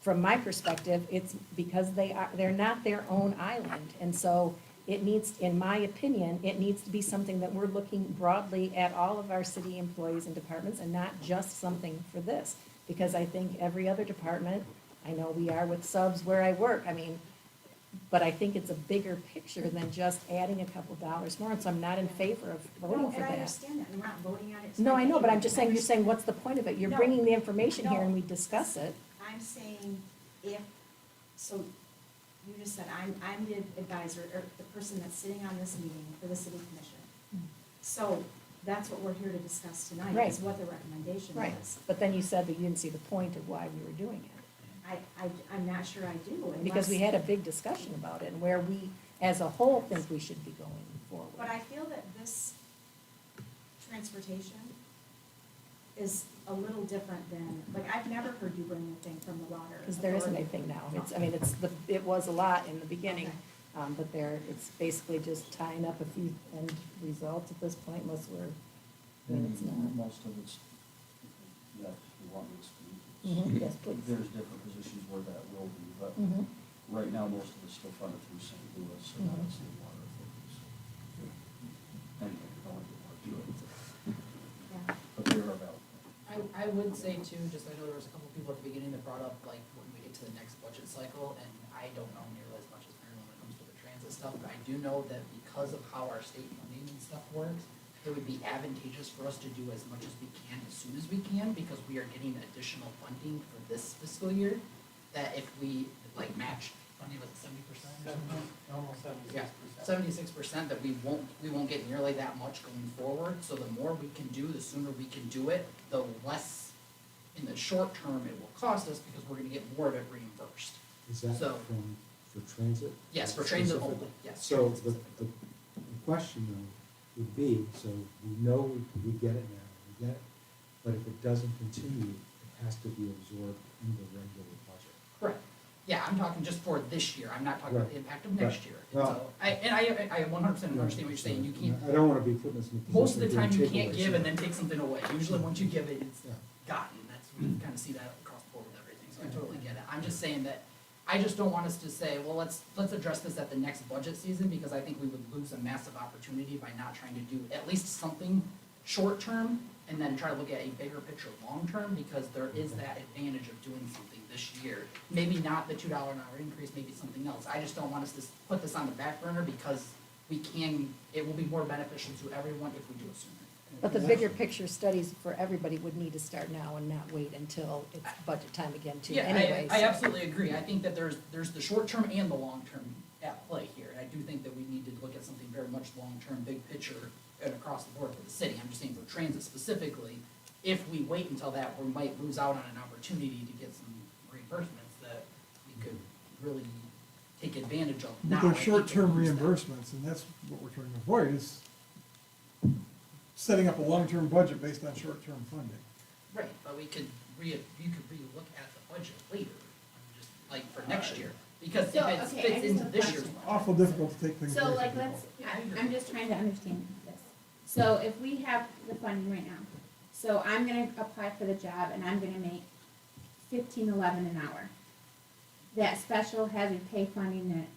from my perspective, it's because they're not their own island, and so it needs, in my opinion, it needs to be something that we're looking broadly at all of our city employees and departments, and not just something for this, because I think every other department, I know we are with subs where I work, I mean, but I think it's a bigger picture than just adding a couple dollars more, and so I'm not in favor of voting
No,
for
and I
that.
understand that, and we're not voting on it.
No, I
tonight
know, but I'm
anyway.
just saying, you're saying, what's the point of it? You're
No.
bringing the information here
No.
and we discuss it.
I'm saying if, so you just said, I'm the advisor, or the person that's sitting on this meeting for the city commission. So that's what we're here to discuss tonight,
Right.
is what the recommendation
Right,
is.
but then you said that you didn't see the point of why we were doing it.
I'm not sure I do.
Because we
unless-
had a big discussion about it, and where we, as a whole, think we should be going forward.
But I feel that this transportation is a little different than, like, I've never heard you bring anything from the water.
Because there isn't
authority.
anything now. It's, I mean, it was a lot in the beginning,
Okay.
but it's basically just tying up a few end results at this point, unless we're, I mean, it's not.
Most of it's, that you want me to speak.
Mhm, yes, please.
There's different positions where that will be, but
Mhm.
right now, most of it's still funded through St. Louis, and
Mhm.
that's the water authorities. Anyway, I don't want to get more to it,
Yeah.
but they are about.
I would say too, just I know there was a couple people at the beginning that brought up, like, when we get to the next budget cycle, and I don't know nearly as much as Marilyn when it comes to the transit stuff, but I do know that because of how our state funding and stuff works, it would be advantageous for us to do as much as we can as soon as we can, because we are getting additional funding for this fiscal year, that if we, like, match funding, was it 70% or something?
Almost
Yeah,
76%.
76%, that we won't get nearly that much going forward, so the more we can do, the sooner we can do it, the less in the short term it will cost us, because we're gonna get more of it reimbursed.
is that
So-
for transit?
Yes, for transit
Specific?
only, yes.
So
transit
the
specific.
question though would be, so we know we get it now, we get it, but if it doesn't continue, it has to be absorbed in the regular budget.
Correct. Yeah, I'm talking just for this year, I'm not talking about the
Right.
impact of next
Right.
year. And
Well-
so, I 100% understand what you're saying, you can't,
I don't wanna be putting us in a position.
most of the
doing
time you can't
takeaways,
give
so-
and then take something away. Usually, once you give it, it's
Yeah.
gotten. That's, we kind of see that across the board with everything, so I totally get it. I'm just saying that, I just don't want us to say, well, let's address this at the next budget season, because I think we would lose a massive opportunity by not trying to do at least something short-term, and then try to look at a bigger picture long-term, because there is that advantage of doing something this year. Maybe not the $2 an hour increase, maybe something else. I just don't want us to put this on the back burner, because it will be more beneficial to everyone if we do it sooner.
But the bigger picture studies for everybody would need to start now and not wait until it's budget time again too,
Yeah,
anyway.
I
so-
absolutely agree. I think that there's the short term and the long term at play here. And I do think that we need to look at something very much long term, big picture, and across the board for the city. I'm just saying for transit specifically, if we wait until that, we might lose out on an opportunity to get some reimbursements that we could really take advantage of now.
But they're
I think
short-term
we'll lose that.
reimbursements, and that's what we're trying to avoid, is setting up a long-term budget based on short-term funding.
Right, but you could relook at the budget later, just like for next year, because if
So,
it
okay, I
fits
just
into
have a
this
question.
year's.
Awful difficult to take things away
So
from
like,
people.
I'm just trying to understand this. So if we have the funding right now, so I'm gonna apply for the job and I'm gonna make $15.11 an hour. that special hazard pay funding that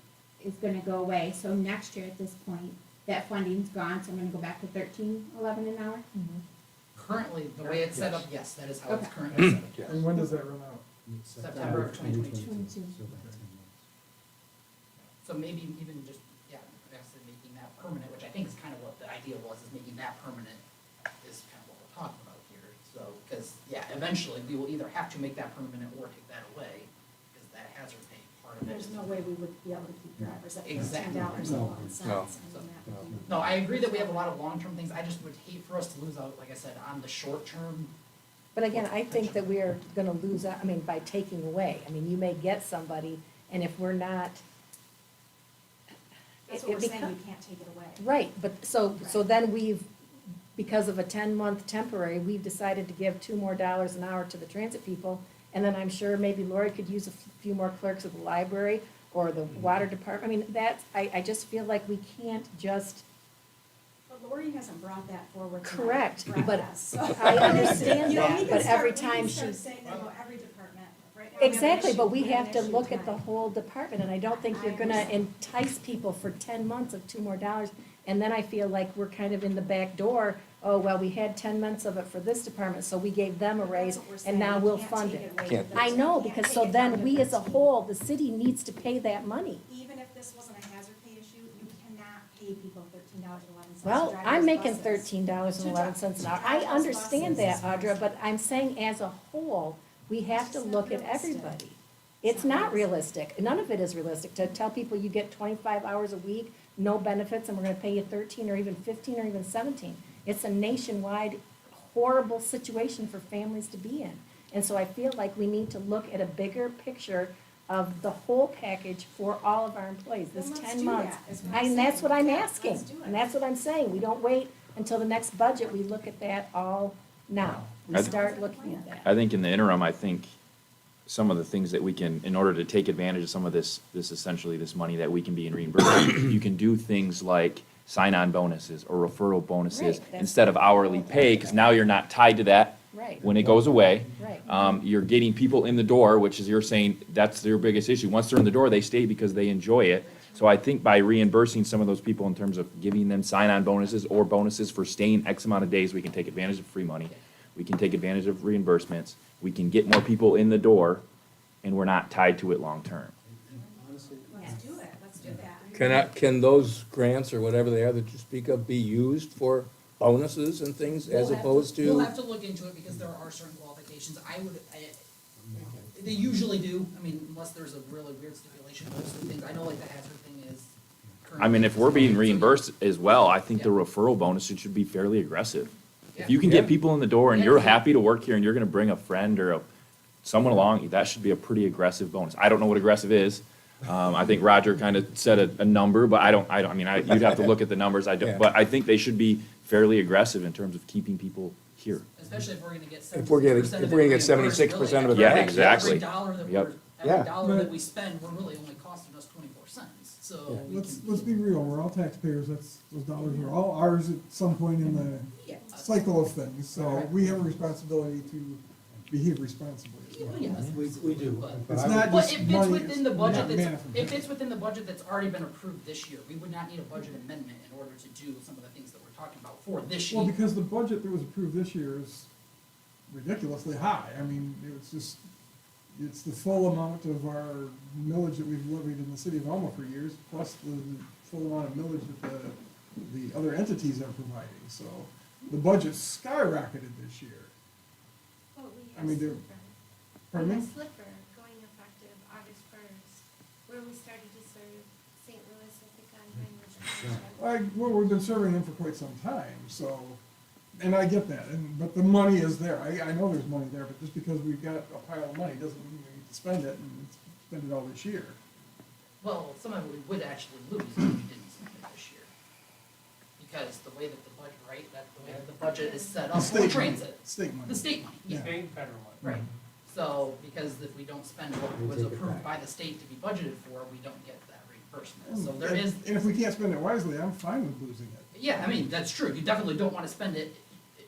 is gonna go away, so next year at this point, that funding's gone, so I'm gonna go back to $13.11 an hour?
Currently, the way it's set up, yes, that is how it's
Okay.
currently set up.
Yes.
And when does that run out?
September of 2022.
So about 10 months.
So maybe even just, yeah, actually making that permanent, which I think is kind of what the idea was, is making that permanent is kind of what we're talking about here. So, because, yeah, eventually, we will either have to make that permanent or take that away, because that hazard pay part of it.
There's no way we would be able to keep drivers at
Exactly.
$15
No.
11 cents. I mean, that would be-
No, I agree that we have a lot of long-term things, I just would hate for us to lose out, like I said, on the short-term.
But again, I think that we are gonna lose out, I mean, by taking away. I mean, you may get somebody, and if we're not.
That's
it-
what we're
it
saying,
become-
we can't take it away.
Right, but so then we've, because of a 10-month temporary, we've decided to give $2 more an hour to the transit people. And then I'm sure maybe Lori could use a few more clerks at the library or the water department. I mean, that's, I just feel like we can't just,
But Lori hasn't brought that forward. tonight.
Correct,
Brett
but
has, so-
I understand
You know, we
that,
can
but
start-
every
we can
time
start
she.
saying that about every department. Right now we have an
Exactly,
issue.
but we
an
have to
issue
look at the
tonight.
whole department, and I don't think you're
I
gonna
understand.
entice people for 10 months of $2 more. And then I feel like we're kind of in the back door, oh, well, we had 10 months of it for this department, so we gave them a raise,
That's what we're
and
saying,
now
we
we'll
can't
fund
take
it.
away
Can't.
from
I
the-
know,
can't
because
take
so
it
then
down to
we as a
15.
whole, the city needs to pay that money.
Even if this wasn't a hazard pay issue, you cannot pay people $13.11 to
Well,
drive
I'm
those
making
buses.
$13.11 an hour.
To
I
drive those
understand that,
buses.
Audra, but I'm saying as a whole, we have to
It's not
look at
realistic.
everybody. It's not realistic. None of it is realistic. To tell people you get 25 hours a week, no benefits, and we're gonna pay you 13 or even 15 or even 17. It's a nationwide horrible situation for families to be in. And so I feel like we need to look at a bigger picture of the whole package for all of our employees, this
Then let's
10
do
months.
that, is what I'm
And that's
saying.
what I'm
Yeah,
asking,
let's do it.
and that's what I'm saying. We don't wait until the next budget, we look at that all now. We
I-
start looking at that.
I think in the interim, I think some of the things that we can, in order to take advantage of some of this essentially this money that we can be in reimbursement, you can do things like sign-on bonuses or referral bonuses
Right, that's-
instead of hourly pay, because now you're not tied to that.
Right.
When it goes away.
Right.
You're getting people in the door, which is, you're saying, that's their biggest issue. Once they're in the door, they stay because they enjoy it. So I think by reimbursing some of those people in terms of giving them sign-on bonuses or bonuses for staying X amount of days, we can take advantage of free money. We can take advantage of reimbursements. We can get more people in the door, and we're not tied to it long-term.
Honestly,
Let's do it, let's do that.
Can those grants or whatever they are that you speak of be used for bonuses and things as
We'll have
opposed
We'll
to?
have to look into it because there are certain qualifications. They usually do, I mean, unless there's a really weird stipulation, most of the things, I know like the hazard thing is.
I mean, if we're being reimbursed as well, I think the
Yeah.
referral bonus should be fairly aggressive. If
Yeah.
you can get
Yeah.
people in the door and
Yeah.
you're happy to work here and you're gonna bring a friend or someone along, that should be a pretty aggressive bonus. I don't know what aggressive is. I think Roger kind of said a number, but you'd have to look at the numbers,
Yeah.
but I think they should be fairly aggressive in terms of keeping people here.
Especially if we're gonna get
If we're getting-
76%
if
of
we're
it
gonna get
reimbursed,
76% of it
really.
back. Yeah,
Every
exactly.
dollar that
Yep.
we're,
Yeah.
every dollar that
But-
we spend, we're really only costing us 24 cents, so we
Let's
can.
be real, we're all taxpayers, those dollars are all ours at some point in the
Yeah.
cycle of things, so we have a responsibility to behave responsibly as well.
Yes.
we do.
But-
but
It's
I would-
not
But
just
if it's
money,
within the
it's
budget
not
that's,
management.
if it's within the budget that's already been approved this year, we would not need a budget amendment in order to do some of the things that we're talking about for this year.
Well, because the budget that was approved this year is ridiculously high. I mean, it's the full amount of our millage that we've levied in the city of Alma for years, plus the full amount of millage that the other entities are providing. So the budget skyrocketed this year.
But we
I
have
mean,
Slipper.
Pardon
We
me?
have Slipper going effective August 1st, where we started to serve St. Louis, Ithaca, and Heinrich.
Well, we've been serving them for quite some time, so, and I get that, but the money is there. I know there's money there, but just because we've got a pile of money doesn't mean we need to spend it and spend it all this year.
Well, some of it we would actually lose if we didn't spend it this year. Because the way that the budget, right, the way that the budget is set
The
up for
state money.
transit,
State money.
the state money, yeah.
State and federal money.
Right, so, because if we don't spend what
We
was
take it
approved
back.
by the state to be budgeted for, we don't get that reimbursement, so there is.
And if we can't spend it wisely, I'm fine with losing it.
Yeah, I mean, that's true, you definitely don't wanna spend it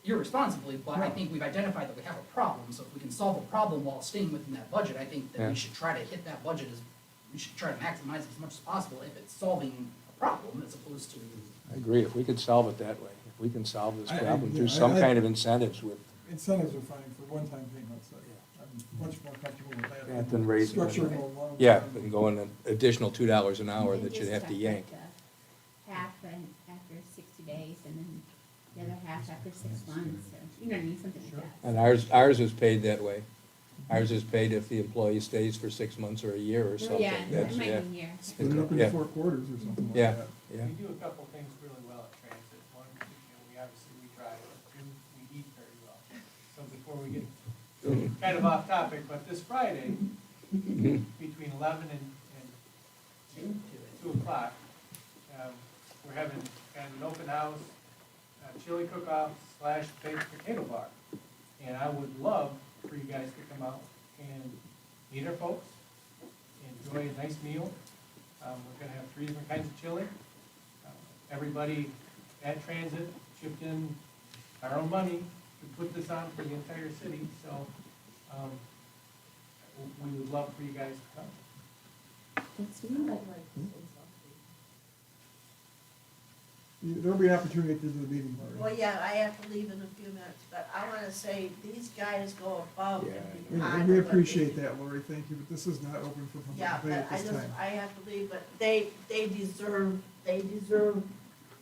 irresponsibly, but I think we've identified that we have a problem, so if we can solve a problem while staying within that budget, I think that
Yeah.
we should try to hit that budget we should try to maximize it as much as possible if it's solving a problem as opposed to.
I agree, if we could solve it that way, if we can solve this
I-
problem
yeah,
through some
I-
kind of incentives with,
Incentives are fine for one-time payments. I'm much more comfortable with that.
Yeah, than raising it.
Structuring a long-term.
yeah, and going an additional $2 an hour
And
that you'd
just
have to
start
yank.
with the half and after 60 days, and then the other half after 6 months, or, you know what I mean, something like that.
And ours is paid that way. Ours is paid if the employee stays for 6 months or a year or
Oh,
something.
yeah, it
That's-
might
yeah.
be a year.
Split it up
Yeah.
into 4 quarters or something like
Yeah.
that.
Yeah.
We do a couple things really well at Transit. One, we obviously, we drive, but two, we eat very well. So before we get kind of off topic, but this Friday, between 11 and 2 o'clock, we're having kind of an open house, chili cook-off / baked potato bar. And I would love for you guys to come out and meet our folks, enjoy a nice meal. We're gonna have 3 different kinds of chili. Everybody at Transit chipped in our own money to put this on for the entire city, so, we would love for you guys to come.
Thanks to you.
There'll be an opportunity to do the meeting,
Well,
Lori.
yeah, I have to leave in a few minutes, but I wanna say, these guys go above
Yeah,
and
And
beyond.
and we
what they
appreciate
do.
that, Lori, thank you, but this is not open for public
Yeah,
debate
but
at
I
this
just,
time.
I have to leave, but they deserve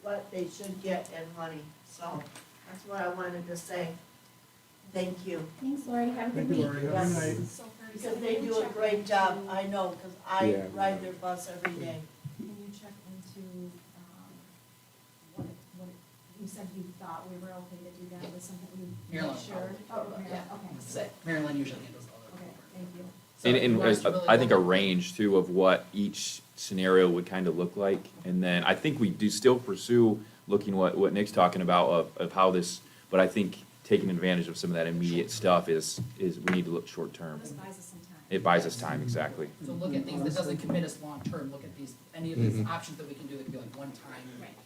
what they should get in money, so that's what I wanted to say. Thank you,
Thanks, Lori, have a good
Thank you,
week.
Lori, have a
Yes.
good night.
So Curtis,
because
can
they
you
do a
check
great job,
into-
I know, cause I
Yeah.
ride their bus every day.
Can you check into, what, you said you thought we were okay to do that, was something you
Marilyn
made sure?
probably-
Oh,
but
yeah,
yeah.
okay.
Say, Marilyn usually handles all that.
Okay, thank you.
So
And,
if you want us to really
I think a
look at-
range too of what each scenario would kind of look like. And then I think we do still pursue looking what Nick's talking about of how this, but I think taking advantage of some of that immediate stuff is we need to look short term.
This buys us some time.
It buys us time, exactly.
So look at things that doesn't commit us long-term, look at these, any of these options that we can do that could be like one-time.
Right.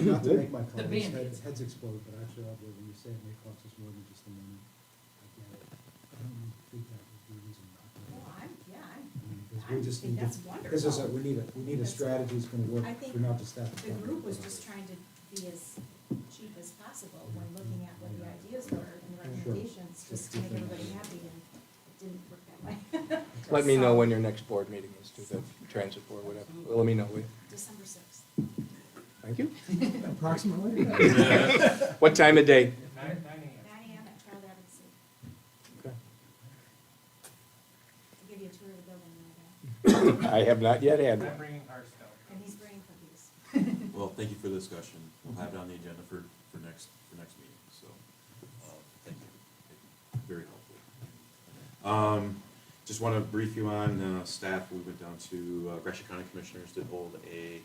Not to make my
The
colleagues'
Band-Aids.
heads explode, but actually, when you say it may cost us more than just the money, I get it. I don't think that would be a reason not to.
Well,
Because
I
we just
think
need
that's
to,
wonderful.
this is we need a
That's-
strategy that's gonna work
I think
for not just that.
The group was just trying to be as cheap as possible when looking at what the ideas were and the recommendations, just to make everybody happy, and it didn't work that way.
Let me know
So,
when your next board meeting is, to the transit board, whatever. Well, let me know, will you?
December 6th.
Thank you.
Approximately.
What time of day?
9 a.m.
9 a.m. at Charles Avenue.
Okay.
I'll give you a tour of the building when I go.
I have not yet had
I'm
one.
bringing Hearthstone.
And he's bringing cookies.
Well, thank you for the discussion. We'll have it on the agenda for next meeting, so, thank you. Very helpful. Just want to brief you on, staff, we went down to, Gratiot County Commissioners to hold a,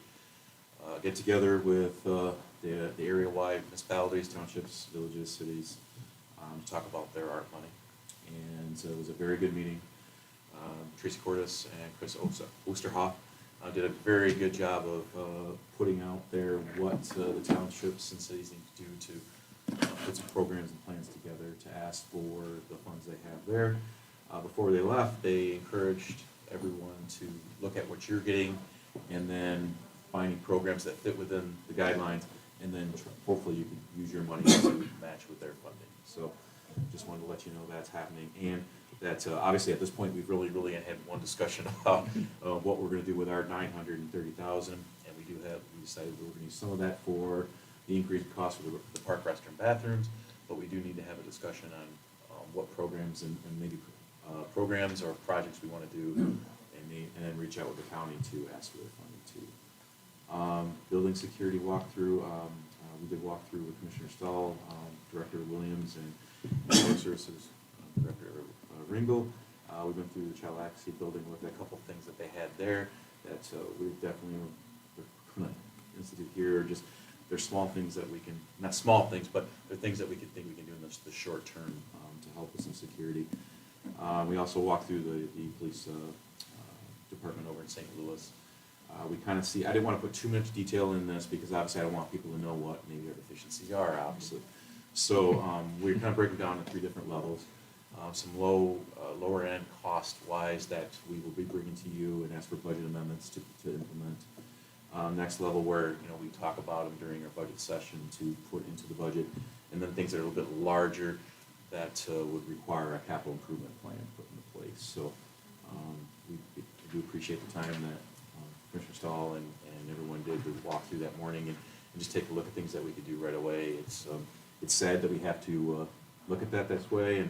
get-together with, the area-wide municipalities, townships, villages, cities, to talk about their art money. And so it was a very good meeting. Tracy Cordes and Chris Osterhoff did a very good job of putting out there what the townships and cities need to do to put some programs and plans together to ask for the funds they have there. Before they left, they encouraged everyone to look at what you're getting and then finding programs that fit within the guidelines, and then hopefully you can use your money to match with their funding. So just wanted to let you know that's happening, and that obviously at this point, we've really had one discussion about what we're gonna do with our $930,000, and we decided we were gonna use some of that for the increased cost for the park restroom bathrooms, but we do need to have a discussion on what programs and maybe programs or projects we wanna do, and then reach out with the county to ask for their funding too. Building security walkthrough, we did walk through with Commissioner Stahl, Director Williams, and Public Services Director Ringel. We went through the child advocacy building, looked at a couple of things that they had there that we definitely are gonna institute here, or just, there's small things that we can, not small things, but they're things that we can think we can do in the short term to help with some security. We also walked through the police department over in St. Louis. We kind of see, I didn't want to put too much detail in this because obviously I don't want people to know what maybe our deficiencies are, obviously. So, we're kind of breaking down in 3 different levels. Some lower end cost-wise that we will be bringing to you and ask for budget amendments to implement. Next level where, you know, we talk about them during our budget session to put into the budget. And then things that are a little bit larger that would require a capital improvement plan put into place. So, we do appreciate the time that Commissioner Stahl and everyone did to walk through that morning and just take a look at things that we could do right away. It's sad that we have to look at that this way, and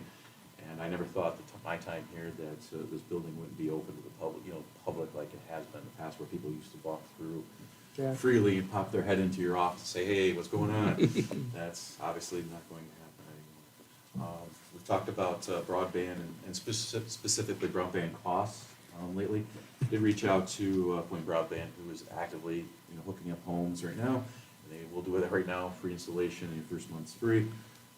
I never thought that my time here that this building wouldn't be open to the public, public like it has been in the past, where people used to walk through freely and pop their head into your office and say, hey, what's going on? That's obviously not going to happen anymore. We've talked about broadband and specifically broadband costs lately. Did reach out to Point Broadband, who is actively hooking up homes right now. They will do it right now, free installation, and your first month's free.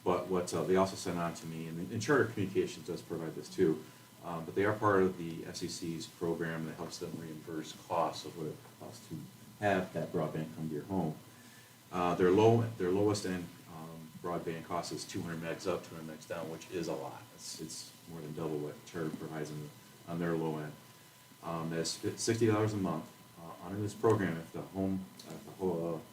But what they also sent on to me, and Charter Communications does provide this too, but they are part of the FCC's program that helps them reimburse costs of what it costs to have that broadband come to your home. Their lowest end broadband cost is 200 megs up, 200 megs down, which is a lot. It's more than double what Charter provides on their low end. That's $60 a month. Under this program, if the